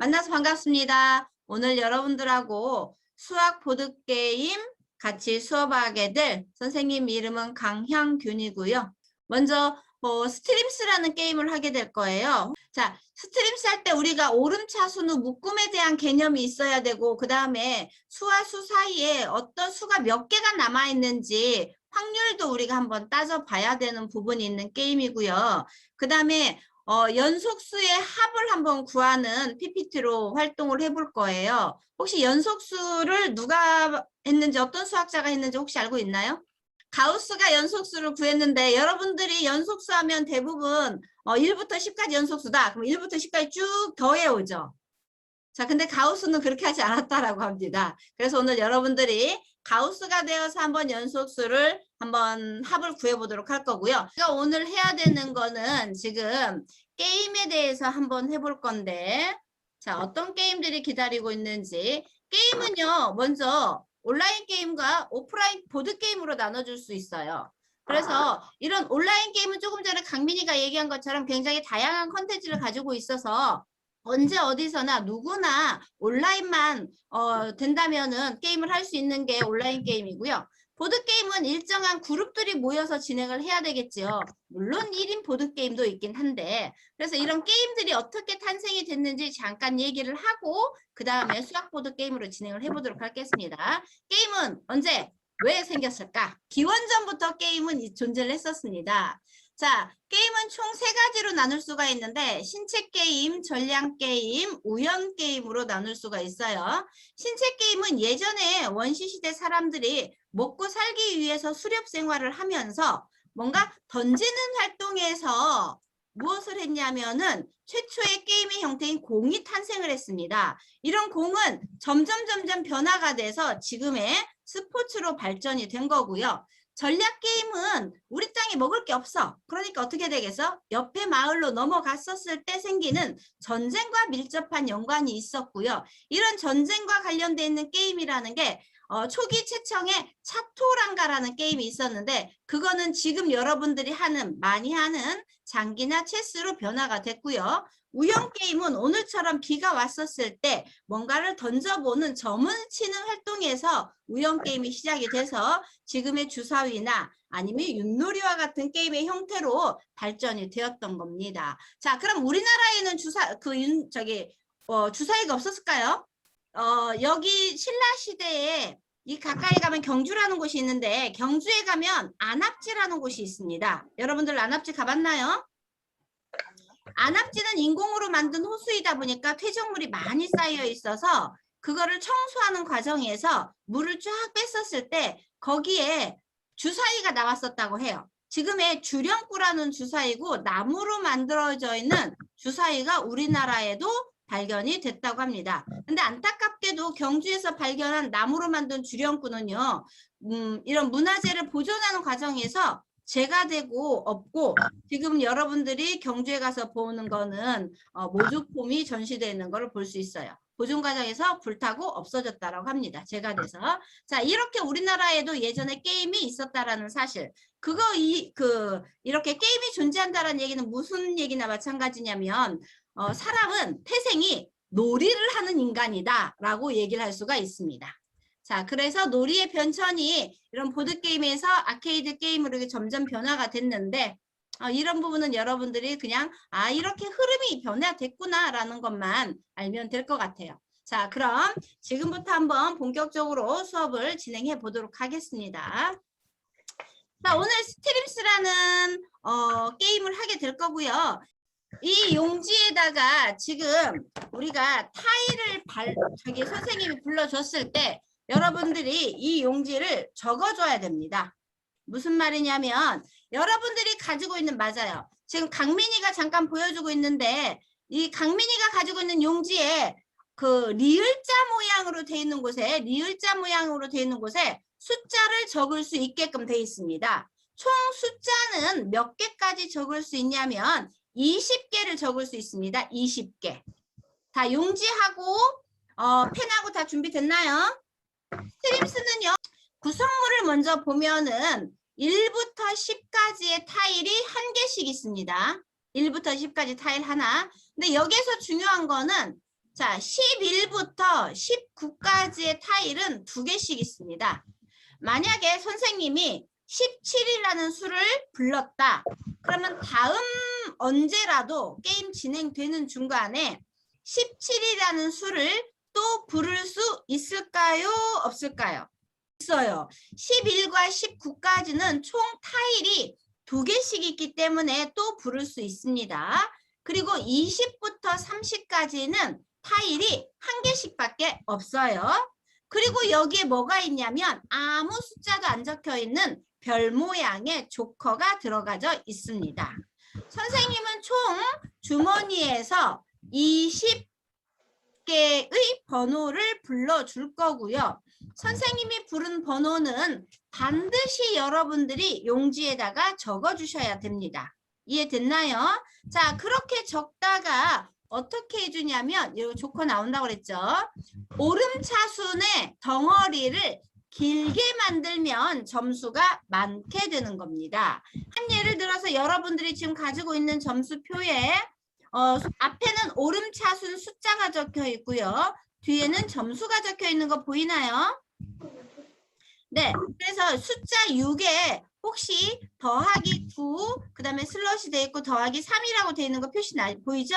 만나서 반갑습니다. 오늘 여러분들하고 수학 보드게임 같이 수업하게 될 선생님 이름은 강향균이고요. 먼저 스트림스라는 게임을 하게 될 거예요. 자, 스트림스 할 때 우리가 오름차순우 묶음에 대한 개념이 있어야 되고, 그 다음에 수와 수 사이에 어떤 수가 몇 개가 남아있는지 확률도 우리가 한번 따져봐야 되는 부분이 있는 게임이고요. 그 다음에 연속수의 합을 한번 구하는 PPT로 활동을 해볼 거예요. 혹시 연속수를 누가 했는지, 어떤 수학자가 했는지 혹시 알고 있나요? 가우스가 연속수를 구했는데, 여러분들이 연속수 하면 대부분 1부터 10까지 연속수다. 그럼 1부터 10까지 쭉 더해오죠. 자, 근데 가우스는 그렇게 하지 않았다라고 합니다. 그래서 오늘 여러분들이 가우스가 되어서 한번 연속수를 한번 합을 구해보도록 할 거고요. 제가 오늘 해야 되는 거는 지금 게임에 대해서 한번 해볼 건데, 자, 어떤 게임들이 기다리고 있는지. 게임은요, 먼저 온라인 게임과 오프라인 보드게임으로 나눠줄 수 있어요. 그래서 이런 온라인 게임은 조금 전에 강민이가 얘기한 것처럼 굉장히 다양한 컨텐츠를 가지고 있어서 언제 어디서나 누구나 온라인만 된다면은 게임을 할 수 있는 게 온라인 게임이고요. 보드게임은 일정한 그룹들이 모여서 진행을 해야 되겠지요. 물론 1인 보드게임도 있긴 한데, 그래서 이런 게임들이 어떻게 탄생이 됐는지 잠깐 얘기를 하고 그 다음에 수학 보드게임으로 진행을 해보도록 하겠습니다. 게임은 언제, 왜 생겼을까? 기원전부터 게임은 존재를 했었습니다. 자, 게임은 총 3가지로 나눌 수가 있는데, 신체 게임, 전략 게임, 우연 게임으로 나눌 수가 있어요. 신체 게임은 예전에 원시시대 사람들이 먹고 살기 위해서 수렵 생활을 하면서 뭔가 던지는 활동에서 무엇을 했냐면은 최초의 게임의 형태인 공이 탄생을 했습니다. 이런 공은 점점 변화가 돼서 지금의 스포츠로 발전이 된 거고요. 전략 게임은 우리 땅에 먹을 게 없어. 그러니까 어떻게 되겠어? 옆에 마을로 넘어갔었을 때 생기는 전쟁과 밀접한 연관이 있었고요. 이런 전쟁과 관련돼 있는 게임이라는 게 초기 최청에 차토랑가라는 게임이 있었는데, 그거는 지금 여러분들이 많이 하는 장기나 체스로 변화가 됐고요. 우연 게임은 오늘처럼 비가 왔었을 때 뭔가를 던져보는 점을 치는 활동에서 우연 게임이 시작이 돼서 지금의 주사위나 아니면 윷놀이와 같은 게임의 형태로 발전이 되었던 겁니다. 자, 그럼 우리나라에는 주사위가 없었을까요? 여기 신라 시대에 이 가까이 가면 경주라는 곳이 있는데, 경주에 가면 안압지라는 곳이 있습니다. 여러분들 안압지 가봤나요? 안압지는 인공으로 만든 호수이다 보니까 퇴적물이 많이 쌓여 있어서 그거를 청소하는 과정에서 물을 쫙 뺐었을 때 거기에 주사위가 나왔었다고 해요. 지금의 주령구라는 주사위고 나무로 만들어져 있는 주사위가 우리나라에도 발견이 됐다고 합니다. 근데 안타깝게도 경주에서 발견한 나무로 만든 주령구는요, 이런 문화재를 보존하는 과정에서 재가 되고 없고, 지금 여러분들이 경주에 가서 보는 거는 모조품이 전시되어 있는 걸 볼 수 있어요. 보존 과정에서 불타고 없어졌다라고 합니다. 재가 돼서. 자, 이렇게 우리나라에도 예전에 게임이 있었다라는 사실. 이렇게 게임이 존재한다라는 얘기는 무슨 얘기나 마찬가지냐면, 사람은 태생이 놀이를 하는 인간이다라고 얘기를 할 수가 있습니다. 자, 그래서 놀이의 변천이 이런 보드게임에서 아케이드 게임으로 점점 변화가 됐는데, 이런 부분은 여러분들이 그냥 이렇게 흐름이 변화됐구나 라는 것만 알면 될 것 같아요. 자, 그럼 지금부터 한번 본격적으로 수업을 진행해 보도록 하겠습니다. 자, 오늘 스트림스라는 게임을 하게 될 거고요. 이 용지에다가 지금 우리가 타일을 선생님이 불러줬을 때 여러분들이 이 용지를 적어줘야 됩니다. 무슨 말이냐면 여러분들이 가지고 있는, 맞아요, 지금 강민이가 잠깐 보여주고 있는데, 이 강민이가 가지고 있는 용지에 그 리을자 모양으로 돼 있는 곳에 숫자를 적을 수 있게끔 돼 있습니다. 총 숫자는 몇 개까지 적을 수 있냐면 20개를 적을 수 있습니다. 20개. 다 용지하고 펜하고 다 준비됐나요? 스트림스는요, 구성물을 먼저 보면은 1부터 10까지의 타일이 1개씩 있습니다. 1부터 10까지 타일 하나. 근데 여기서 중요한 거는 자, 11부터 19까지의 타일은 2개씩 있습니다. 만약에 선생님이 17이라는 수를 불렀다. 그러면 다음 언제라도 게임 진행되는 중간에 17이라는 수를 또 부를 수 있을까요? 없을까요? 있어요. 11과 19까지는 총 타일이 2개씩 있기 때문에 또 부를 수 있습니다. 그리고 20부터 30까지는 타일이 1개씩밖에 없어요. 그리고 여기에 뭐가 있냐면 아무 숫자도 안 적혀 있는 별 모양의 조커가 들어가져 있습니다. 선생님은 총 주머니에서 20개의 번호를 불러줄 거고요. 선생님이 부른 번호는 반드시 여러분들이 용지에다가 적어주셔야 됩니다. 이해됐나요? 자, 그렇게 적다가 어떻게 해주냐면 이거 조커 나온다고 그랬죠? 오름차순의 덩어리를 길게 만들면 점수가 많게 되는 겁니다. 한 예를 들어서 여러분들이 지금 가지고 있는 점수표에 앞에는 오름차순 숫자가 적혀 있고요. 뒤에는 점수가 적혀 있는 거 보이나요? 네, 그래서 숫자 6에 혹시 더하기 9, 그 다음에 슬롯이 돼 있고 더하기 3이라고 돼 있는 거 표시 보이죠?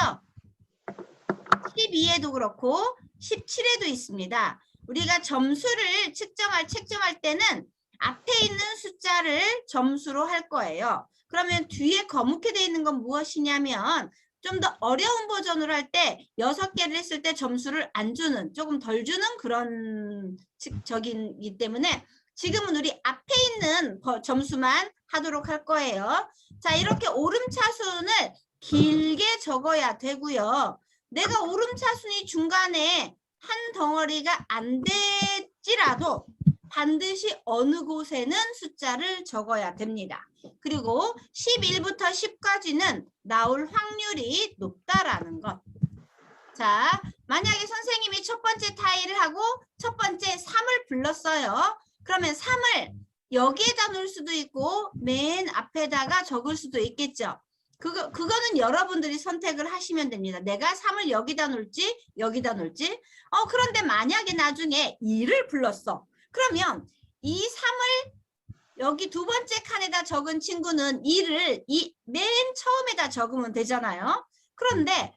12에도 그렇고 17에도 있습니다. 우리가 점수를 책정할 때는 앞에 있는 숫자를 점수로 할 거예요. 그러면 뒤에 거뭇게 돼 있는 건 무엇이냐면 좀 더 어려운 버전으로 할 때 6개를 했을 때 점수를 안 주는, 조금 덜 주는 그런 측적이기 때문에 지금은 우리 앞에 있는 점수만 하도록 할 거예요. 자, 이렇게 오름차순을 길게 적어야 되고요. 내가 오름차순이 중간에 한 덩어리가 안 될지라도 반드시 어느 곳에는 숫자를 적어야 됩니다. 그리고 11부터 10까지는 나올 확률이 높다라는 것. 자, 만약에 선생님이 첫 번째 타일을 하고 첫 번째 3을 불렀어요. 그러면 3을 여기에다 놓을 수도 있고 맨 앞에다가 적을 수도 있겠죠. 그거는 여러분들이 선택을 하시면 됩니다. 내가 3을 여기다 놓을지 여기다 놓을지. 그런데 만약에 나중에 2를 불렀어. 그러면 이 3을 여기 두 번째 칸에다 적은 친구는 2를 맨 처음에다 적으면 되잖아요. 그런데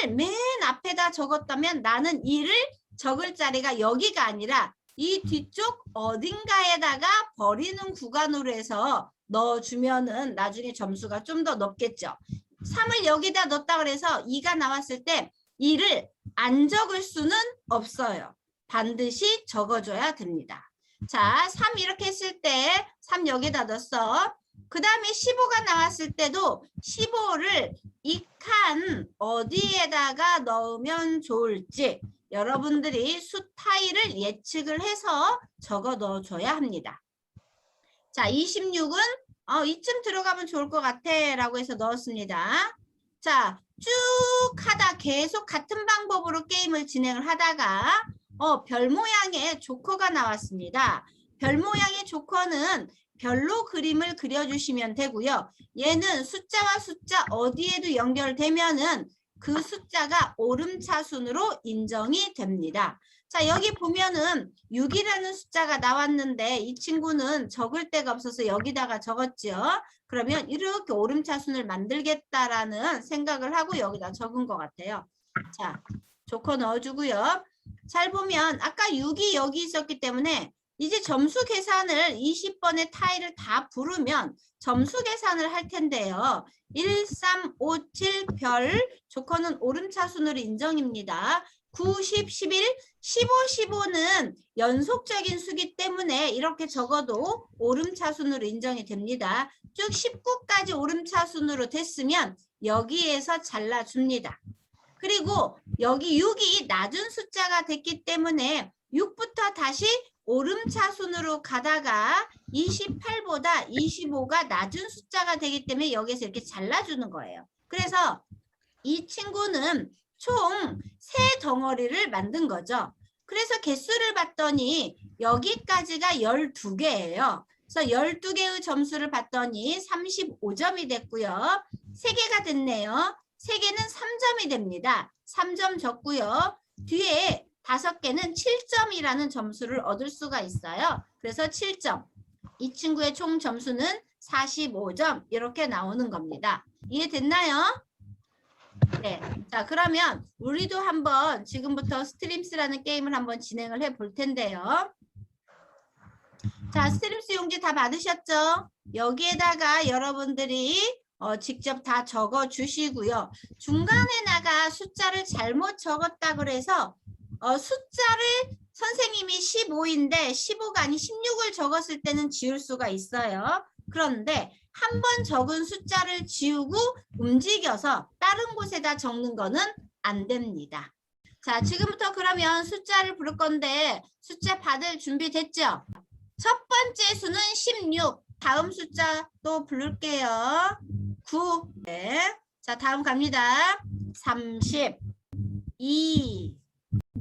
3을 맨 앞에다 적었다면 나는 2를 적을 자리가 여기가 아니라 이 뒤쪽 어딘가에다가 버리는 구간으로 해서 넣어주면은 나중에 점수가 좀 더 높겠죠. 3을 여기다 넣었다 그래서 2가 나왔을 때 2를 안 적을 수는 없어요. 반드시 적어줘야 됩니다. 자, 3 이렇게 했을 때 3 여기다 넣었어. 그 다음에 15가 나왔을 때도 15를 이 칸 어디에다가 넣으면 좋을지 여러분들이 수 타일을 예측을 해서 적어 넣어줘야 합니다. 자, 26은 이쯤 들어가면 좋을 것 같아 라고 해서 넣었습니다. 자, 쭉 하다 계속 같은 방법으로 게임을 진행을 하다가 별 모양의 조커가 나왔습니다. 별 모양의 조커는 별로 그림을 그려주시면 되고요. 얘는 숫자와 숫자 어디에도 연결되면은 그 숫자가 오름차순으로 인정이 됩니다. 자, 여기 보면은 6이라는 숫자가 나왔는데 이 친구는 적을 데가 없어서 여기다가 적었죠. 그러면 이렇게 오름차순을 만들겠다라는 생각을 하고 여기다 적은 것 같아요. 자, 조커 넣어주고요. 잘 보면 아까 6이 여기 있었기 때문에 이제 점수 계산을 20번의 타일을 다 부르면 점수 계산을 할 텐데요. 1, 3, 5, 7 별 조커는 오름차순으로 인정입니다. 9, 10, 11, 15, 15는 연속적인 수기 때문에 이렇게 적어도 오름차순으로 인정이 됩니다. 쭉 19까지 오름차순으로 됐으면 여기에서 잘라줍니다. 그리고 여기 6이 낮은 숫자가 됐기 때문에 6부터 다시 오름차순으로 가다가 28보다 25가 낮은 숫자가 되기 때문에 여기서 이렇게 잘라주는 거예요. 그래서 이 친구는 총 3덩어리를 만든 거죠. 그래서 개수를 봤더니 여기까지가 12개예요. 그래서 12개의 점수를 봤더니 35점이 됐고요. 3개가 됐네요. 3개는 3점이 됩니다. 3점 적고요. 뒤에 5개는 7점이라는 점수를 얻을 수가 있어요. 그래서 7점. 이 친구의 총 점수는 45점 이렇게 나오는 겁니다. 이해됐나요? 네. 자, 그러면 우리도 한번 지금부터 스트림스라는 게임을 한번 진행을 해 볼 텐데요. 자, 스트림스 용지 다 받으셨죠? 여기에다가 여러분들이 직접 다 적어 주시고요. 중간에다가 숫자를 잘못 적었다 그래서 숫자를 선생님이 15인데 15가 아닌 16을 적었을 때는 지울 수가 있어요. 그런데 한 번 적은 숫자를 지우고 움직여서 다른 곳에다 적는 거는 안 됩니다. 자, 지금부터 그러면 숫자를 부를 건데 숫자 받을 준비 됐죠? 첫 번째 수는 16. 다음 숫자 또 부를게요. 9. 네. 자, 다음 갑니다. 30, 2,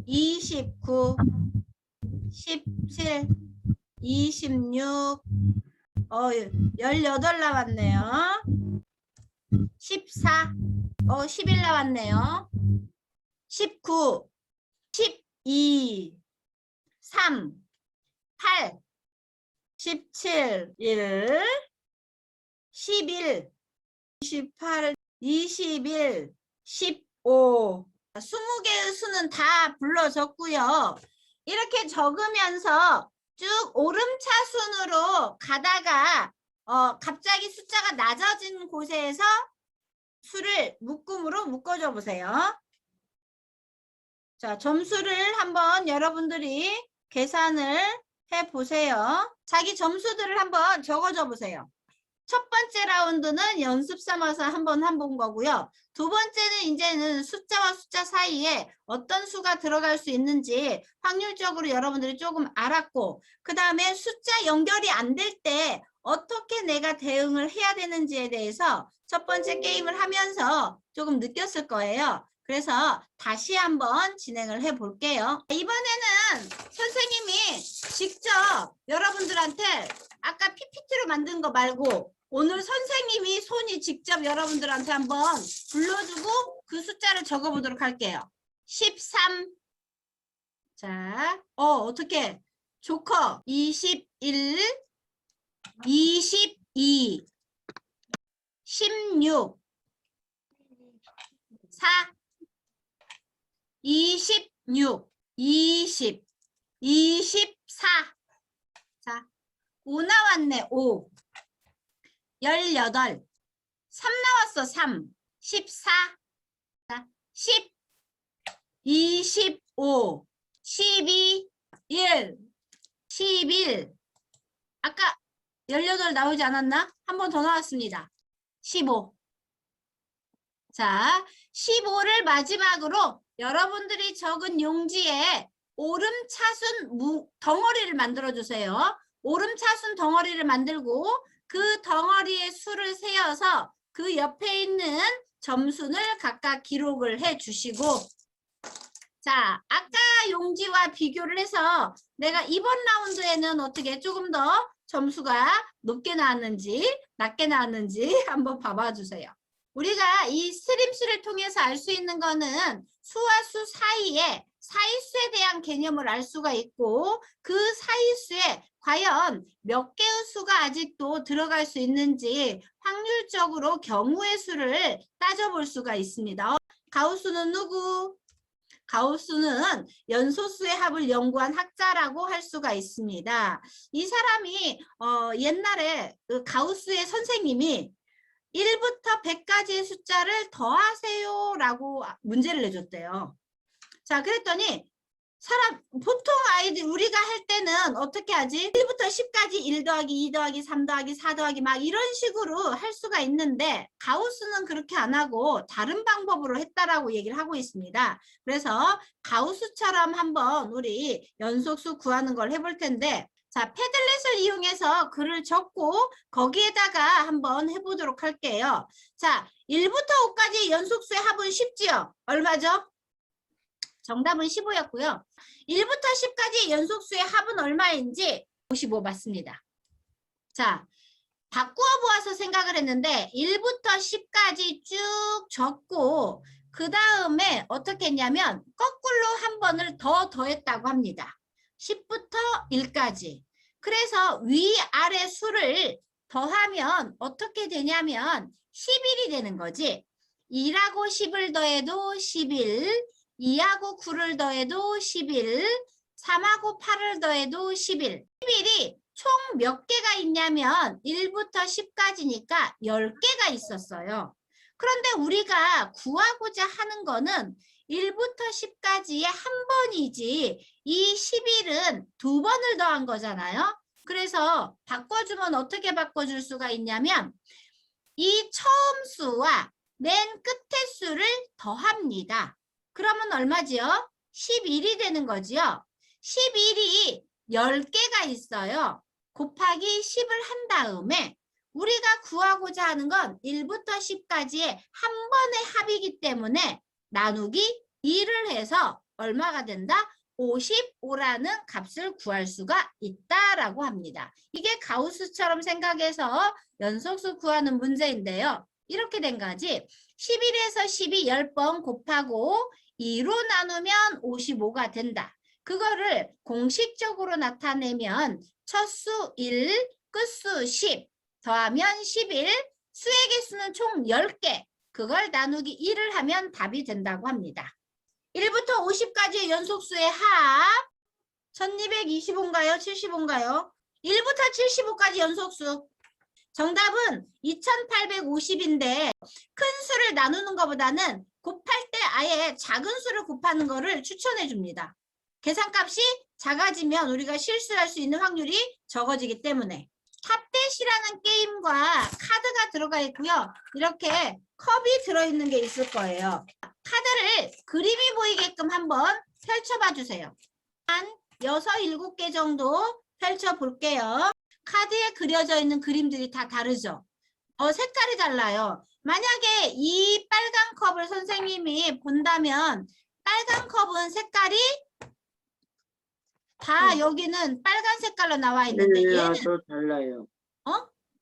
29, 17, 26, 18 나왔네요. 14, 11 나왔네요. 19, 12, 3, 8, 17, 1, 11, 28, 21, 15. 20개의 수는 다 불러줬고요. 이렇게 적으면서 쭉 오름차순으로 가다가 갑자기 숫자가 낮아진 곳에서 수를 묶음으로 묶어줘 보세요. 자, 점수를 한번 여러분들이 계산을 해보세요. 자기 점수들을 한번 적어줘 보세요. 첫 번째 라운드는 연습 삼아서 한번 해본 거고요. 두 번째는 이제는 숫자와 숫자 사이에 어떤 수가 들어갈 수 있는지 확률적으로 여러분들이 조금 알았고, 그 다음에 숫자 연결이 안 될 때 어떻게 내가 대응을 해야 되는지에 대해서 첫 번째 게임을 하면서 조금 느꼈을 거예요. 그래서 다시 한번 진행을 해 볼게요. 이번에는 선생님이 직접 여러분들한테 아까 PPT로 만든 거 말고 오늘 선생님이 손이 직접 여러분들한테 한번 불러주고 그 숫자를 적어보도록 할게요. 13. 자, 어떻게? 조커. 21, 22, 16, 4, 26, 20, 24. 자, 5 나왔네, 5. 18. 3 나왔어, 3. 14. 자, 10, 25, 12, 1, 11. 아까 18 나오지 않았나? 한 번 더 나왔습니다. 15. 자, 15를 마지막으로 여러분들이 적은 용지에 오름차순 덩어리를 만들어 주세요. 오름차순 덩어리를 만들고 그 덩어리의 수를 세어서 그 옆에 있는 점수를 각각 기록을 해 주시고, 자, 아까 용지와 비교를 해서 내가 이번 라운드에는 어떻게 조금 더 점수가 높게 나왔는지 낮게 나왔는지 한번 봐봐 주세요. 우리가 이 스트림수를 통해서 알 수 있는 거는 수와 수 사이에 사이수에 대한 개념을 알 수가 있고, 그 사이수에 과연 몇 개의 수가 아직도 들어갈 수 있는지 확률적으로 경우의 수를 따져볼 수가 있습니다. 가우스는 누구? 가우스는 연소수의 합을 연구한 학자라고 할 수가 있습니다. 이 사람이 옛날에 그 가우스의 선생님이 1부터 100까지의 숫자를 더하세요 라고 문제를 내줬대요. 자, 그랬더니 보통 아이들 우리가 할 때는 어떻게 하지? 1부터 10까지 1 더하기 2 더하기 3 더하기 4 더하기 막 이런 식으로 할 수가 있는데, 가우스는 그렇게 안 하고 다른 방법으로 했다라고 얘기를 하고 있습니다. 그래서 가우스처럼 한번 우리 연속수 구하는 걸 해볼 텐데, 자, 패들렛을 이용해서 글을 적고 거기에다가 한번 해보도록 할게요. 자, 1부터 5까지 연속수의 합은 쉽지요? 얼마죠? 정답은 15였고요. 1부터 10까지 연속수의 합은 얼마인지 55 맞습니다. 자, 바꾸어 보아서 생각을 했는데 1부터 10까지 쭉 적고 그 다음에 어떻게 했냐면 거꾸로 한 번을 더 더했다고 합니다. 10부터 1까지. 그래서 위아래 수를 더하면 어떻게 되냐면 11이 되는 거지. 2하고 10을 더해도 11, 2하고 9를 더해도 11, 3하고 8을 더해도 11. 11이 총 몇 개가 있냐면 1부터 10까지니까 10개가 있었어요. 그런데 우리가 구하고자 하는 거는 1부터 10까지의 한 번이지 이 11은 두 번을 더한 거잖아요. 그래서 바꿔주면 어떻게 바꿔줄 수가 있냐면 이 처음 수와 맨 끝의 수를 더합니다. 그러면 얼마지요? 11이 되는 거지요. 11이 10개가 있어요. 곱하기 10을 한 다음에 우리가 구하고자 하는 건 1부터 10까지의 한 번의 합이기 때문에 나누기 2를 해서 얼마가 된다? 55라는 값을 구할 수가 있다라고 합니다. 이게 가우스처럼 생각해서 연속수 구하는 문제인데요. 이렇게 된 거지. 11에서 12 10번 곱하고 2로 나누면 55가 된다. 그거를 공식적으로 나타내면 첫수 1, 끝수 10, 더하면 11, 수의 개수는 총 10개. 그걸 나누기 1을 하면 답이 된다고 합니다. 1부터 50까지의 연속수의 합 1225인가요? 75인가요? 1부터 75까지 연속수. 정답은 2850인데 큰 수를 나누는 것보다는 곱할 때 아예 작은 수를 곱하는 거를 추천해 줍니다. 계산값이 작아지면 우리가 실수할 수 있는 확률이 적어지기 때문에. 탑댓이라는 게임과 카드가 들어가 있고요. 이렇게 컵이 들어있는 게 있을 거예요. 카드를 그림이 보이게끔 한번 펼쳐봐 주세요. 한 6, 7개 정도 펼쳐 볼게요. 카드에 그려져 있는 그림들이 다 다르죠. 색깔이 달라요. 만약에 이 빨간 컵을 선생님이 본다면 빨간 컵은 색깔이 다 여기는 빨간 색깔로 나와 있는데 얘는 또 달라요.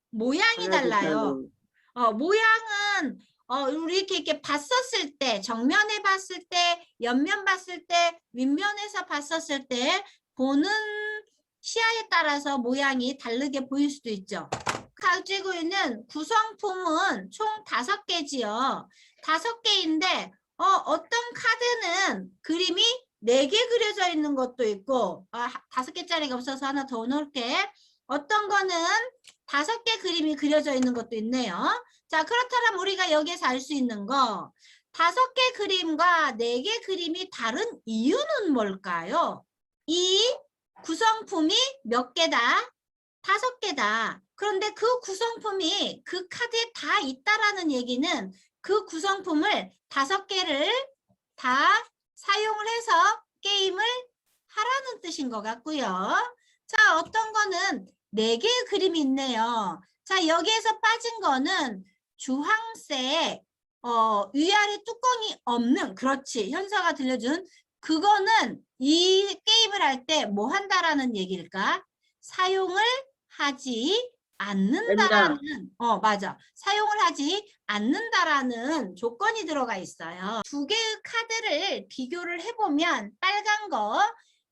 모양이 하나도 달라요. 모양은 우리 이렇게 봤었을 때, 정면에 봤을 때, 옆면 봤을 때, 윗면에서 봤었을 때 보는 시야에 따라서 모양이 다르게 보일 수도 있죠. 가지고 있는 구성품은 총 5개지요. 5개인데 어떤 카드는 그림이 4개 그려져 있는 것도 있고 5개짜리가 없어서 하나 더 넣을게. 어떤 거는 5개 그림이 그려져 있는 것도 있네요. 자, 그렇다면 우리가 여기에서 알 수 있는 거 5개 그림과 4개 그림이 다른 이유는 뭘까요? 이 구성품이 몇 개다? 5개다. 그런데 그 구성품이 그 카드에 다 있다라는 얘기는 그 구성품을 5개를 다 사용을 해서 게임을 하라는 뜻인 것 같고요. 자, 어떤 거는 4개의 그림이 있네요. 자, 여기에서 빠진 거는 주황색 위아래 뚜껑이 없는, 그렇지, 현서가 들려준 그거는 이 게임을 할 때 뭐 한다라는 얘기일까? 사용을 하지 않는다라는, 맞아. 사용을 하지 않는다라는 조건이 들어가 있어요. 2개의 카드를 비교를 해보면 빨간 거,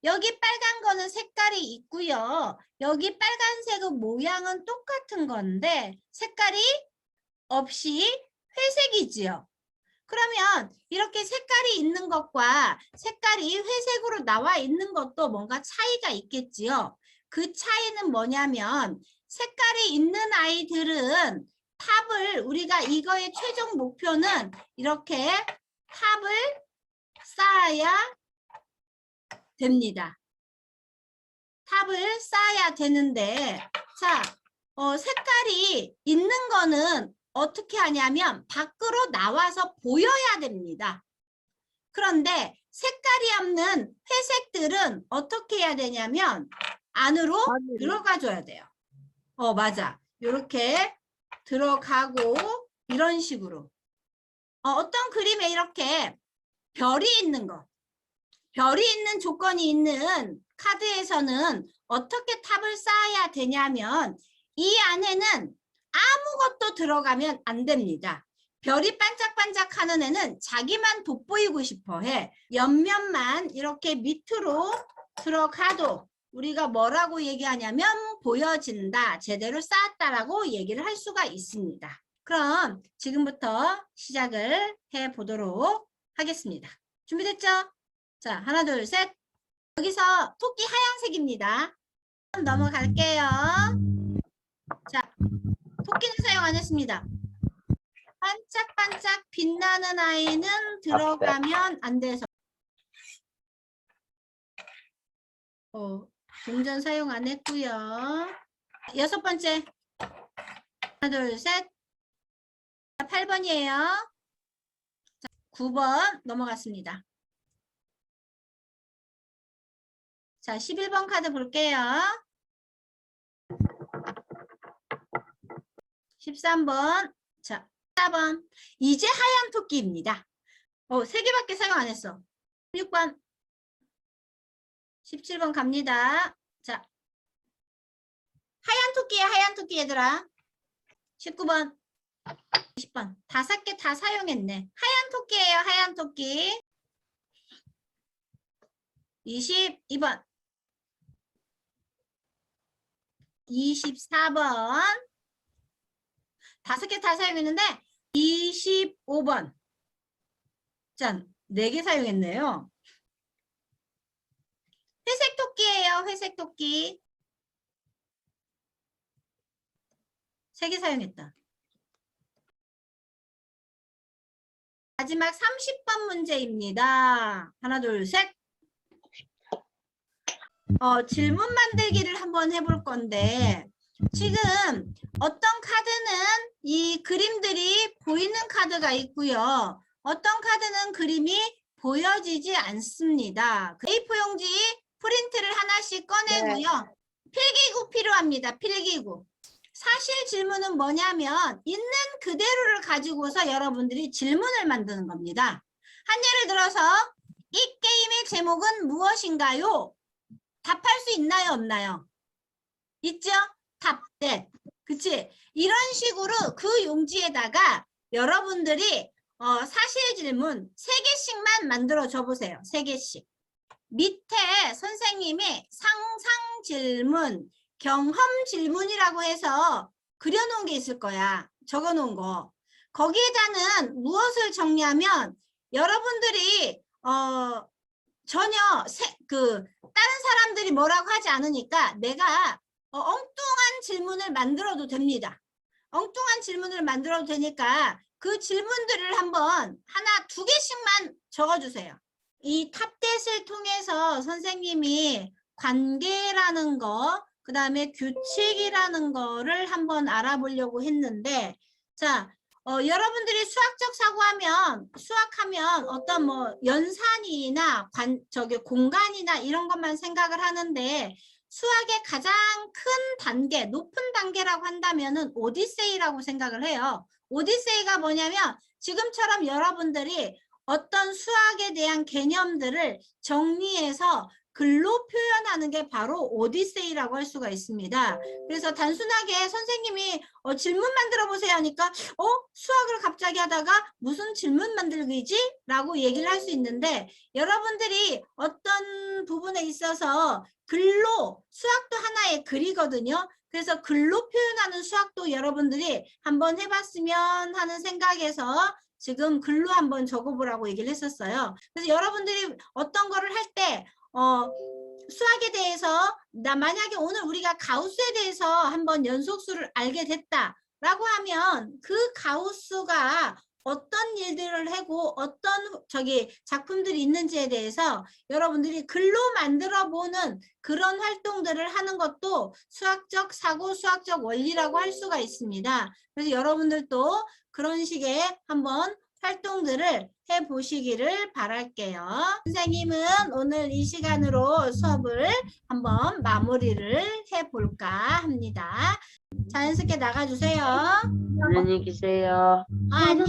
여기 빨간 거는 색깔이 있고요. 여기 빨간색은 모양은 똑같은 건데 색깔이 없이 회색이지요. 그러면 이렇게 색깔이 있는 것과 색깔이 회색으로 나와 있는 것도 뭔가 차이가 있겠지요. 그 차이는 뭐냐면 색깔이 있는 아이들은 탑을, 우리가 이거의 최종 목표는 이렇게 탑을 쌓아야 됩니다. 탑을 쌓아야 되는데, 자, 색깔이 있는 거는 어떻게 하냐면 밖으로 나와서 보여야 됩니다. 그런데 색깔이 없는 회색들은 어떻게 해야 되냐면 안으로 들어가 줘야 돼요. 맞아. 이렇게 들어가고 이런 식으로. 어떤 그림에 이렇게 별이 있는 거. 별이 있는 조건이 있는 카드에서는 어떻게 탑을 쌓아야 되냐면 이 안에는 아무것도 들어가면 안 됩니다. 별이 반짝반짝하는 애는 자기만 돋보이고 싶어 해. 옆면만 이렇게 밑으로 들어가도 우리가 뭐라고 얘기하냐면 보여진다, 제대로 쌓았다라고 얘기를 할 수가 있습니다. 그럼 지금부터 시작을 해보도록 하겠습니다. 준비됐죠? 자, 하나, 둘, 셋. 여기서 토끼 하얀색입니다. 넘어갈게요. 자, 토끼는 사용 안 했습니다. 반짝반짝 빛나는 아이는 들어가면 안 돼서. 동전 사용 안 했고요. 여섯 번째. 하나, 둘, 셋. 8번이에요. 9번 넘어갔습니다. 자, 11번 카드 볼게요. 13번. 자, 14번. 이제 하얀 토끼입니다. 3개밖에 사용 안 했어. 16번. 17번 갑니다. 자, 하얀 토끼야, 하얀 토끼 얘들아. 19번. 20번. 5개 다 사용했네. 하얀 토끼예요, 하얀 토끼. 22번. 24번. 5개 다 사용했는데 25번. 짠, 4개 사용했네요. 회색 토끼예요, 회색 토끼. 3개 사용했다. 마지막 30번 문제입니다. 하나, 둘, 셋. 질문 만들기를 한번 해볼 건데, 지금 어떤 카드는 이 그림들이 보이는 카드가 있고요. 어떤 카드는 그림이 보여지지 않습니다. A4 용지 프린트를 하나씩 꺼내고요. 필기구 필요합니다. 필기구. 사실 질문은 뭐냐면 있는 그대로를 가지고서 여러분들이 질문을 만드는 겁니다. 한 예를 들어서 이 게임의 제목은 무엇인가요? 답할 수 있나요? 없나요? 있죠? 답, 네. 그치? 이런 식으로 그 용지에다가 여러분들이 사실 질문 3개씩만 만들어 줘 보세요. 3개씩. 밑에 선생님이 상상 질문, 경험 질문이라고 해서 그려놓은 게 있을 거야. 적어놓은 거. 거기에다는 무엇을 정리하면 여러분들이 전혀 다른 사람들이 뭐라고 하지 않으니까 내가 엉뚱한 질문을 만들어도 됩니다. 엉뚱한 질문을 만들어도 되니까 그 질문들을 한번 하나, 2개씩만 적어주세요. 이 탑댓을 통해서 선생님이 관계라는 거, 그 다음에 규칙이라는 거를 한번 알아보려고 했는데, 자, 여러분들이 수학적 사고하면, 수학하면 어떤 뭐 연산이나 공간이나 이런 것만 생각을 하는데, 수학의 가장 큰 단계, 높은 단계라고 한다면은 오디세이라고 생각을 해요. 오디세이가 뭐냐면 지금처럼 여러분들이 어떤 수학에 대한 개념들을 정리해서 글로 표현하는 게 바로 오디세이라고 할 수가 있습니다. 그래서 단순하게 선생님이 질문 만들어 보세요 하니까 수학을 갑자기 하다가 무슨 질문 만들기지? 라고 얘기를 할 수 있는데 여러분들이 어떤 부분에 있어서 글로 수학도 하나의 글이거든요. 그래서 글로 표현하는 수학도 여러분들이 한번 해봤으면 하는 생각에서 지금 글로 한번 적어보라고 얘기를 했었어요. 그래서 여러분들이 어떤 거를 할 때 수학에 대해서 만약에 오늘 우리가 가우스에 대해서 한번 연속수를 알게 됐다라고 하면 그 가우스가 어떤 일들을 하고 어떤 작품들이 있는지에 대해서 여러분들이 글로 만들어 보는 그런 활동들을 하는 것도 수학적 사고, 수학적 원리라고 할 수가 있습니다. 그래서 여러분들도 그런 식의 한번 활동들을 해보시기를 바랄게요. 선생님은 오늘 이 시간으로 수업을 한번 마무리를 해볼까 합니다. 자연스럽게 나가주세요. 안녕히 계세요. 안녕.